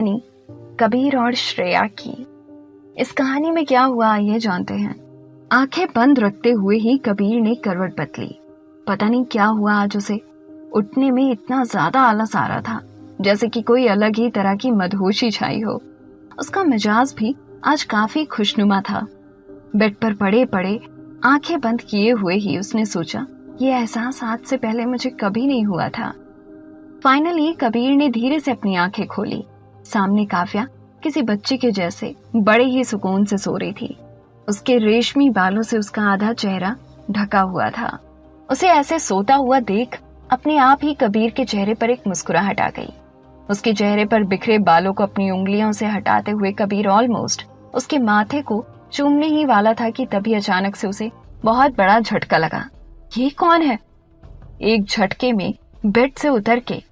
कहानी कबीर और श्रेया की। इस कहानी में क्या हुआ आइए जानते हैं। आंखें बंद रखते हुए ही कबीर ने करवट बदली। पता नहीं क्या हुआ आज उसे। उठने में इतना ज्यादा आलस आ रहा था जैसे कि कोई अलग ही तरह की मदहोशी छाई हो। उसका मिजाज भी आज काफी खुशनुमा था। बेड पर पड़े पड़े आंखें बंद किए हुए ही उसने सोचा, ये एहसास आज से पहले मुझे कभी नहीं हुआ था। फाइनली कबीर ने धीरे से अपनी आंखें खोली। सामने काव्या किसी बच्चे के जैसे बड़े ही सुकून से सो रही थी। उसके रेशमी बालों से उसका आधा चेहरा ढका हुआ था। उसे ऐसे सोता हुआ देख अपने आप ही कबीर के चेहरे पर एक मुस्कुराहट आ गई। उसके चेहरे पर बिखरे बालों को अपनी उंगलियों से हटाते हुए कबीर ऑलमोस्ट उसके माथे को चूमने ही वाला था कि तभी अचानक से उसे बहुत बड़ा झटका लगा। ये कौन है? एक झटके में बेड से उतर के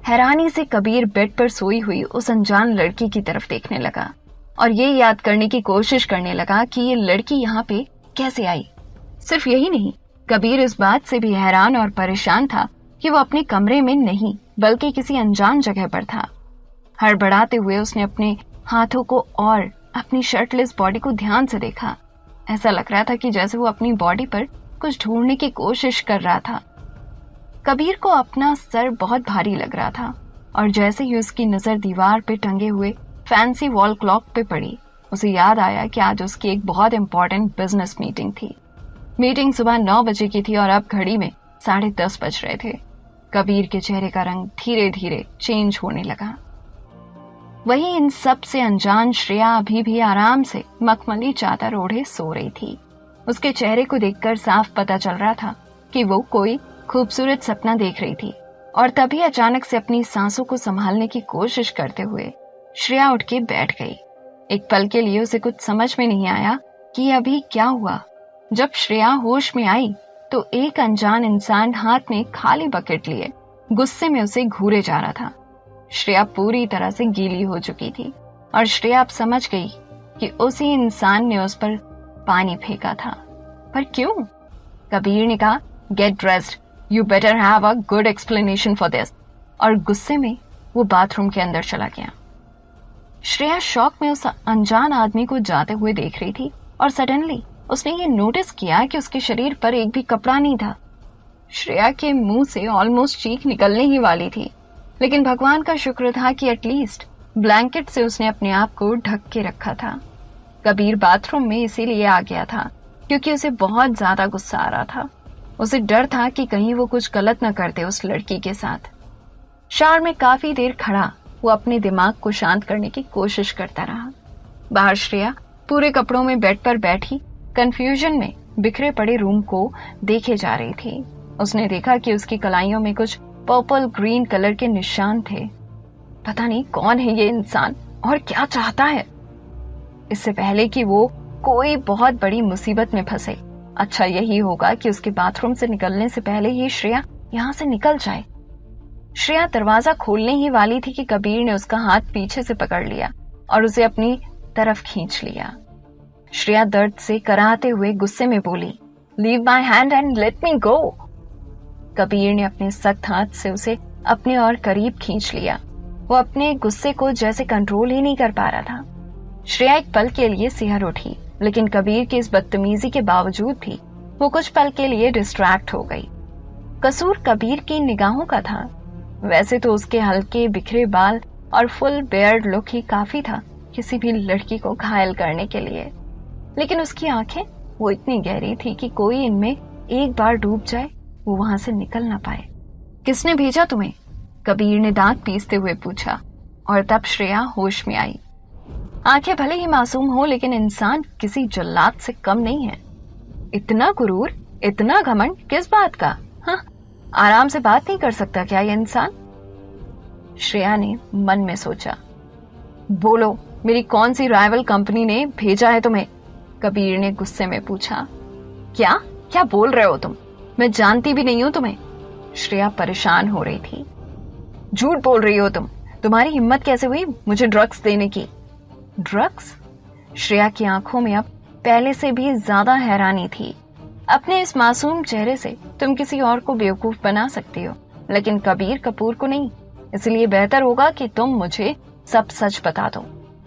हैरानी से कबीर बेड पर सोई हुई उस अनजान लड़की की तरफ देखने लगा और ये याद करने की कोशिश करने लगा कि ये लड़की यहाँ पे कैसे आई। सिर्फ यही नहीं, कबीर इस बात से भी हैरान और परेशान था कि वो अपने कमरे में नहीं बल्कि किसी अनजान जगह पर था। हड़बड़ाते हुए उसने अपने हाथों को और अपनी शर्टलेस बॉडी को ध्यान से देखा। ऐसा लग रहा था कि जैसे वो अपनी बॉडी पर कुछ ढूंढने की कोशिश कर रहा था। कबीर को अपना सर बहुत भारी लग रहा था और जैसे ही उसकी नजर दीवार पे टंगे हुए फैंसी वॉल क्लॉक पे पड़ी, उसे याद आया कि आज उसकी एक बहुत इंपॉर्टेंट बिजनेस मीटिंग थी। मीटिंग सुबह 9 बजे की थी और अब घड़ी में 10:30 बज रहे थे। कबीर के चेहरे का रंग धीरे धीरे चेंज होने लगा। वहीं इन सब से अनजान श्रेया अभी भी आराम से मखमली चादर ओढ़े सो रही थी। उसके चेहरे को देखकर साफ पता चल रहा था कि वो कोई खूबसूरत सपना देख रही थी। और तभी अचानक से अपनी सांसों को संभालने की कोशिश करते हुए श्रेया उठ के बैठ गई। एक पल के लिए उसे कुछ समझ में नहीं आया कि अभी क्या हुआ। जब श्रेया होश में आई तो एक अनजान इंसान हाथ में खाली बकेट लिए गुस्से में उसे घूरे जा रहा था। श्रेया पूरी तरह से गीली हो चुकी थी और श्रेया अब समझ गई कि उसी इंसान ने उस पर पानी फेंका था। पर क्यों? कबीर ने कहा, get dressed, you better have a good explanation for this. और गुस्से में वो बाथरूम के अंदर चला गया। श्रेया शॉक में उस अनजान आदमी को जाते हुए देख रही थी और सडनली उसने ये नोटिस किया कि उसके शरीर पर एक भी कपड़ा नहीं था। श्रेया के मुंह से ऑलमोस्ट चीख निकलने ही वाली थी, लेकिन भगवान का शुक्र था कि एटलीस्ट ब्लैंकेट से उसने अपने आप को ढक के रखा था। कबीर बाथरूम में इसीलिए आ गया था क्योंकि उसे बहुत ज्यादा गुस्सा आ रहा था। उसे डर था कि कहीं वो कुछ गलत न कर दे उस लड़की के साथ। शावर में काफी देर खड़ा वो अपने दिमाग को शांत करने की कोशिश करता रहा। बाहर श्रेया पूरे कपड़ों में बेड पर बैठी कंफ्यूजन में बिखरे पड़े रूम को देखे जा रही थी। उसने देखा कि उसकी कलाइयों में कुछ पर्पल ग्रीन कलर के निशान थे। पता नहीं कौन है ये इंसान और क्या चाहता है। इससे पहले कि वो कोई बहुत बड़ी मुसीबत में फंसे, अच्छा यही होगा कि उसके बाथरूम से निकलने से पहले ही श्रेया यहाँ से निकल जाए। श्रेया दरवाजा खोलने ही वाली थी कि कबीर ने उसका हाथ पीछे से पकड़ लिया और उसे अपनी तरफ खींच लिया। श्रेया दर्द से कराहते हुए गुस्से में बोली, leave my hand and let me go. Kabir ने अपने सख्त हाथ से उसे अपने और करीब खींच लिया। वो अपने गुस्से को जैसे कंट्रोल ही नहीं कर पा रहा था। श्रेया एक पल के लिए सिहर उठी, लेकिन कबीर की इस बदतमीजी के बावजूद भी वो कुछ पल के लिए डिस्ट्रैक्ट हो गई। कसूर कबीर की निगाहों का था। वैसे तो उसके हल्के बिखरे बाल और फुल बेयर्ड लुक ही काफी था किसी भी लड़की को घायल करने के लिए, लेकिन उसकी आंखें वो इतनी गहरी थी कि कोई इनमें एक बार डूब जाए वो वहां से निकल ना पाए। किसने भेजा तुम्हें? कबीर ने दांत पीसते हुए पूछा और तब श्रेया होश में आई। आंखें भले ही मासूम हो लेकिन इंसान किसी जल्लाद से कम नहीं है। इतना गुरूर, इतना घमंड किस बात का? हाँ, आराम से बात नहीं कर सकता क्या ये इंसान? श्रेया ने मन में सोचा। बोलो, मेरी कौन सी राइवल कंपनी ने भेजा है तुम्हें? कबीर ने गुस्से में पूछा। क्या क्या बोल रहे हो तुम? मैं जानती भी नहीं हूं तुम्हें। श्रेया परेशान हो रही थी। झूठ बोल रही हो तुम। तुम्हारी हिम्मत कैसे हुई मुझे ड्रग्स देने की? ड्रग्स? श्रेया की आंखों में अब पहले से भी ज्यादा हैरानी थी। अपने इस मासूम चेहरे से तुम किसी और को बेवकूफ बना सकती हो, लेकिन कबीर कपूर को नहीं। इसलिए बेहतर होगा कि तुम मुझे सब सच बता दो,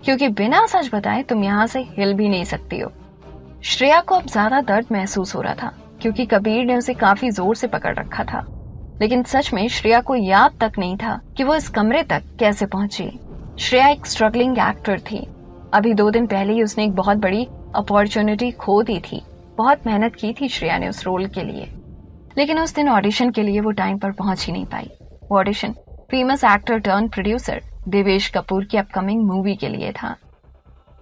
क्योंकि बिना सच बताए तुम यहाँ से हिल भी नहीं सकती हो। श्रेया को अब ज्यादा दर्द महसूस हो रहा था, क्योंकि कबीर ने उसे काफी जोर से पकड़ रखा था। लेकिन सच में श्रेया को याद तक नहीं था कि वो इस कमरे तक कैसे पहुंची। श्रेया एक स्ट्रगलिंग एक्टर थी। अभी 2 दिन पहले ही उसने एक बहुत बड़ी अपॉर्चुनिटी खो दी थी। बहुत मेहनत की थी श्रेया ने उस रोल के लिए, लेकिन उस दिन ऑडिशन के लिए वो टाइम पर पहुंच ही नहीं पाई। वो audition famous actor turn producer Devesh Kapoor की अपकमिंग मूवी के लिए था।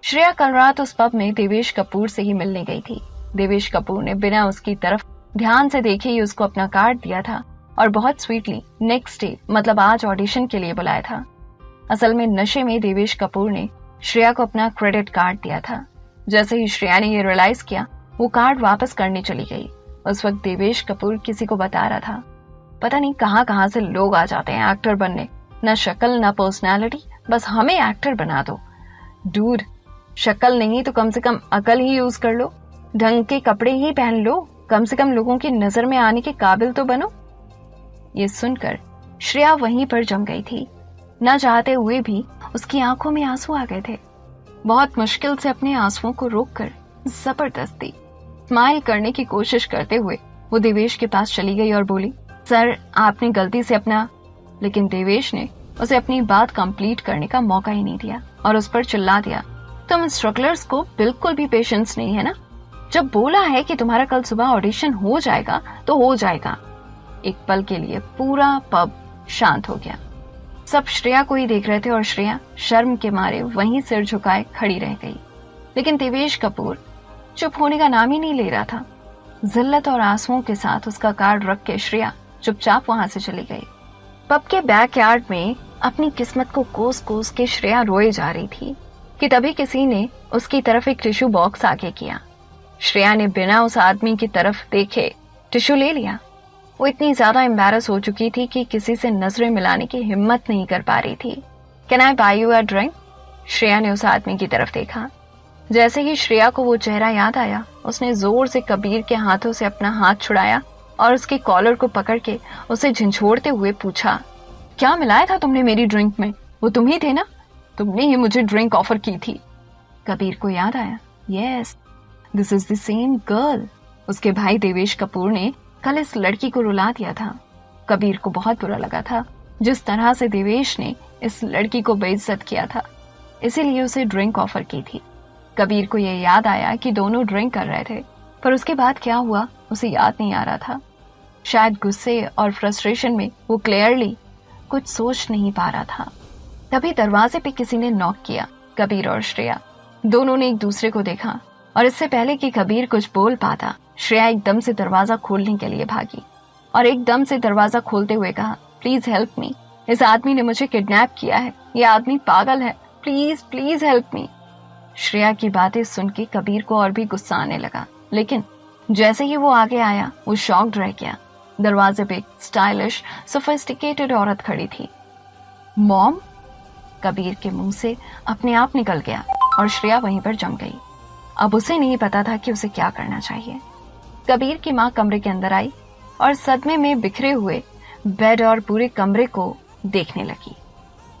श्रेया कल रात उस पब में देवेश कपूर से ही मिलने गई थी। देवेश कपूर ने बिना उसकी तरफ ध्यान से देखे ही उसको अपना कार्ड दिया था और बहुत स्वीटली नेक्स्ट डे, मतलब आज, ऑडिशन के लिए बुलाया था। असल में नशे में देवेश कपूर ने श्रेया को अपना क्रेडिट कार्ड दिया था। जैसे ही श्रेया ने ये रियलाइज किया, वो कार्ड वापस करने चली गई। उस वक्त देवेश कपूर किसी को बता रहा था, पता नहीं कहां से लोग आ जाते हैं एक्टर बनने, ना शक्ल ना पर्सनालिटी, बस हमें एक्टर बना दो। डूड, शक्ल नहीं तो कम से कम अकल ही यूज कर लो, ढंग के कपड़े ही पहन लो, कम से कम लोगों की नजर में आने के काबिल तो बनो। ये सुनकर श्रेया वहीं पर जम गई थी। न चाहते हुए भी उसकी आंखों में आंसू आ गए थे। बहुत मुश्किल से अपने आंसुओं को रोककर जबरदस्ती स्माइल करने की कोशिश करते हुए वो देवेश के पास चली गई और बोली, सर आपने गलती से अपना। लेकिन देवेश ने उसे अपनी बात कंप्लीट करने का मौका ही नहीं दिया और उस पर चिल्ला दिया, तुम स्ट्रगलर्स को बिल्कुल भी पेशेंस नहीं है ना? जब बोला है कि तुम्हारा कल सुबह ऑडिशन हो जाएगा तो हो जाएगा। एक पल के लिए पूरा पब शांत हो गया। सब श्रेया को ही देख रहे थे और श्रेया शर्म के मारे वहीं सिर झुकाए खड़ी रह गई। लेकिन देवेश कपूर चुप होने का नाम ही नहीं ले रहा था। जिल्लत और आंसुओं के साथ उसका कार्ड रख के श्रेया चुपचाप वहां से चली गई। पब के बैकयार्ड में अपनी किस्मत को कोस कोस के श्रेया रोए जा रही थी कि तभी किसी ने उसकी तरफ एक टिश्यू बॉक्स आगे किया। श्रेया ने बिना उस आदमी की तरफ देखे टिश्यू ले लिया। वो इतनी ज्यादा एम्बैरस हो चुकी थी कि किसी से नजरें मिलाने की हिम्मत नहीं कर पा रही थी। Can I buy you a drink? Shreya ने उस आदमी की तरफ देखा। जैसे ही श्रेया को वो चेहरा याद आया, उसने जोर से कबीर के हाथों से अपना हाथ छुड़ाया और उसके कॉलर को पकड़ के उसे झंझोड़ते हुए पूछा, क्या मिलाया था तुमने मेरी ड्रिंक में? वो तुम ही थे ना? तुमने ही मुझे ड्रिंक ऑफर की थी। कबीर को याद आया, yes this is the same girl. उसके भाई देवेश कपूर ने कल इस लड़की को रुला दिया था। कबीर को बहुत बुरा लगा था जिस तरह से देवेश ने इस लड़की को बेइज्जत किया था, इसीलिए उसे ड्रिंक ऑफर की थी। कबीर को यह याद आया कि दोनों ड्रिंक कर रहे थे, पर उसके बाद क्या हुआ उसे याद नहीं आ रहा था। शायद गुस्से और फ्रस्ट्रेशन में वो क्लियरली कुछ सोच नहीं पा रहा था। तभी दरवाजे पे किसी ने नॉक किया। कबीर और श्रेया दोनों ने एक दूसरे को देखा और इससे पहले कि कबीर कुछ बोल पाता, श्रेया एकदम से दरवाजा खोलने के लिए भागी और एकदम से दरवाजा खोलते हुए कहा, प्लीज हेल्प मी, इस आदमी ने मुझे किडनैप किया है, ये आदमी पागल है, please please help me. Shreya की बातें सुन के कबीर को और भी गुस्सा आने लगा, लेकिन जैसे ही वो आगे आया वो शॉक्ड रह गया। दरवाजे पे एक स्टाइलिश सोफिस्टिकेटेड औरत खड़ी थी। मॉम? कबीर के मुंह से अपने आप निकल गया और श्रेया वहीं पर जम गई। अब उसे नहीं पता था कि उसे क्या करना चाहिए। कबीर की माँ कमरे के अंदर आई और सदमे में बिखरे हुए बेड और पूरे कमरे को देखने लगी।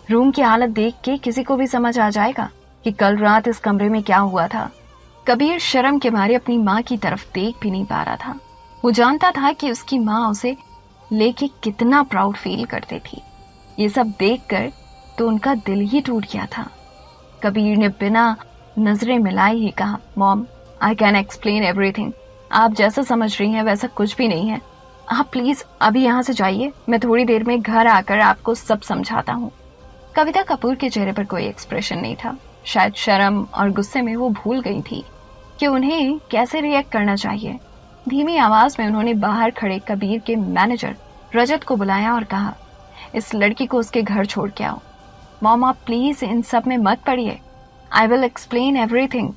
रूम की हालत देख के किसी को भी समझ आ जाएगा कि कल रात इस कमरे में क्या हुआ था। कबीर शर्म के मारे अपनी माँ की तरफ देख भी नहीं पा रहा था। वो जानता था कि उसकी माँ उसे लेके कितना प्राउड फील करती थी। ये सब देखकर तो उनका दिल ही टूट गया था। कबीर ने बिना नजरें मिलाए ही कहा, mom I can explain everything. आप जैसा समझ रही हैं वैसा कुछ भी नहीं है। आप प्लीज अभी यहाँ से जाइए, मैं थोड़ी देर में घर आकर आपको सब समझाता हूँ। कविता कपूर के चेहरे पर कोई एक्सप्रेशन नहीं था। शायद शर्म और गुस्से में वो भूल गई थी कि उन्हें कैसे रिएक्ट करना चाहिए। धीमी आवाज में उन्होंने बाहर खड़े कबीर के मैनेजर रजत को बुलाया और कहा, इस लड़की को उसके घर छोड़ के आओ। मॉम आप प्लीज इन सब में मत पड़िए, I will explain everything.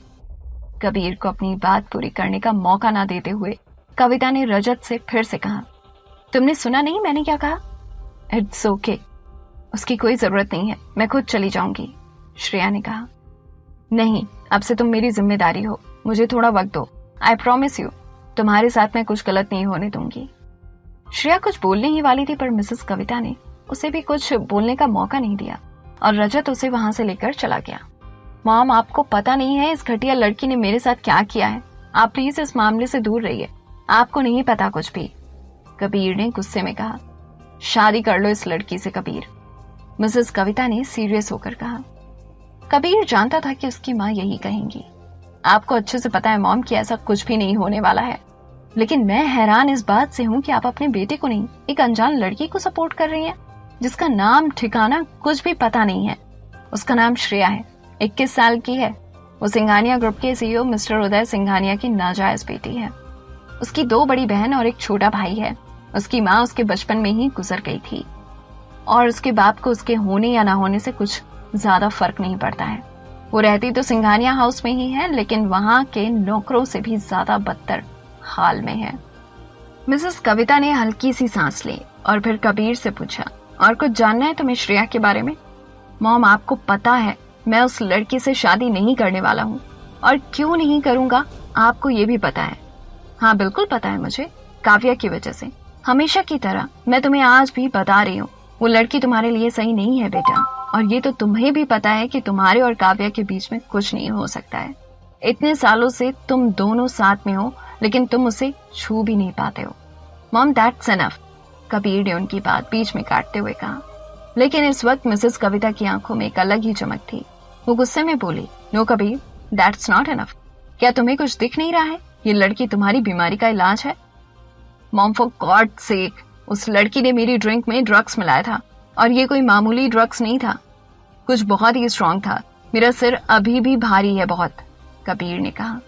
Kabir को अपनी बात पूरी करने का मौका ना देते हुए कविता ने रजत से फिर से कहा, तुमने सुना नहीं मैंने क्या कहा? इट्स ओके, उसकी कोई जरूरत नहीं है, मैं खुद चली जाऊंगी। श्रेया ने कहा, नहीं अब से तुम मेरी जिम्मेदारी हो, मुझे थोड़ा वक्त दो, आई प्रॉमिस यू तुम्हारे साथ मैं कुछ गलत नहीं होने दूंगी। श्रेया कुछ बोलने ही वाली थी पर मिसेस कविता ने उसे भी कुछ बोलने का मौका नहीं दिया। और रजत उसे वहां से लेकर चला गया। मॉम, आपको पता नहीं है इस घटिया लड़की ने मेरे साथ क्या किया है। आप प्लीज इस मामले से दूर रहिए, आपको नहीं पता कुछ भी, कबीर ने गुस्से में कहा। शादी कर लो इस लड़की से कबीर, मिसेस कविता ने सीरियस होकर कहा। कबीर जानता था कि उसकी माँ यही कहेंगी। आपको अच्छे से पता है मॉम कि ऐसा कुछ भी नहीं होने वाला है, लेकिन मैं हैरान इस बात से हूँ कि आप अपने बेटे को नहीं, एक अनजान लड़की को सपोर्ट कर रही हैं, जिसका नाम ठिकाना कुछ भी पता नहीं है। उसका नाम श्रेया है, 21 साल की है। वो सिंघानिया ग्रुप के सीईओ मिस्टर उदय सिंघानिया की नाजायज बेटी है। उसकी 2 बड़ी बहन और एक छोटा भाई है। उसकी माँ उसके बचपन में ही गुजर गई थी और उसके बाप को उसके होने या ना होने से कुछ ज्यादा फर्क नहीं पड़ता है। वो रहती तो सिंघानिया हाउस में ही है, लेकिन वहां के नौकरों से भी ज्यादा बदतर हाल में है। मिसेस कविता ने हल्की सी सांस ली और फिर कबीर से पूछा, और कुछ जानना है तुम्हें श्रेया के बारे में? मॉम, आपको पता है मैं उस लड़की से शादी नहीं करने वाला हूँ, और क्यों नहीं करूंगा आपको ये भी पता है। हाँ बिल्कुल पता है मुझे, काव्या की वजह से। हमेशा की तरह मैं तुम्हें आज भी बता रही हूँ, वो लड़की तुम्हारे लिए सही नहीं है बेटा, और ये तो तुम्हें भी पता है कि तुम्हारे और काव्या के बीच में कुछ नहीं हो सकता है। इतने सालों से तुम दोनों साथ में हो, लेकिन तुम उसे छू भी नहीं पाते हो। मॉम, दैट्स एनफ, कबीर ने उनकी बात बीच में काटते हुए कहा। लेकिन इस वक्त मिसेस कविता की आंखों में एक अलग ही चमक थी। वो गुस्से में बोली, no Kabir, that's not enough. क्या तुम्हें कुछ दिख नहीं रहा है? ये लड़की तुम्हारी बीमारी का इलाज है। मॉम, फॉर गॉड सेक, उस लड़की ने मेरी ड्रिंक में ड्रग्स मिलाया था, और ये कोई मामूली ड्रग्स नहीं था, कुछ बहुत ही स्ट्रांग था। मेरा सिर अभी भी भारी है बहुत, कबीर ने कहा।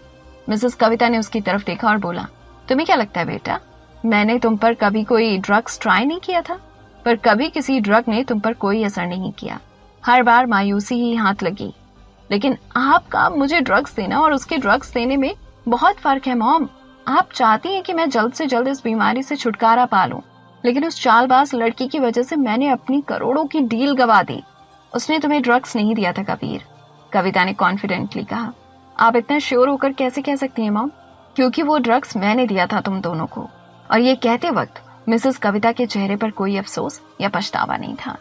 मिसेस कविता ने उसकी तरफ देखा और बोला, तुम्हें क्या लगता है बेटा, मैंने तुम पर कभी कोई ड्रग्स ट्राई नहीं किया था? पर कभी किसी ड्रग ने तुम पर कोई असर नहीं किया, हर बार मायूसी ही हाथ लगी। लेकिन आपका मुझे ड्रग्स देना और उसके ड्रग्स देने में बहुत फर्क है मॉम। आप चाहती हैं कि मैं जल्द से जल्द इस बीमारी से छुटकारा पा लूं, लेकिन उस चालबाज लड़की की वजह से मैंने अपनी करोड़ों की डील गवा दी। उसने तुम्हें ड्रग्स नहीं दिया था कबीर, कविता ने कॉन्फिडेंटली कहा। आप इतना श्योर होकर कैसे कह सकती हैं मॉम? क्योंकि वो ड्रग्स मैंने दिया था तुम दोनों को। और ये कहते वक्त मिसेस कविता के चेहरे पर कोई अफसोस या पछतावा नहीं था।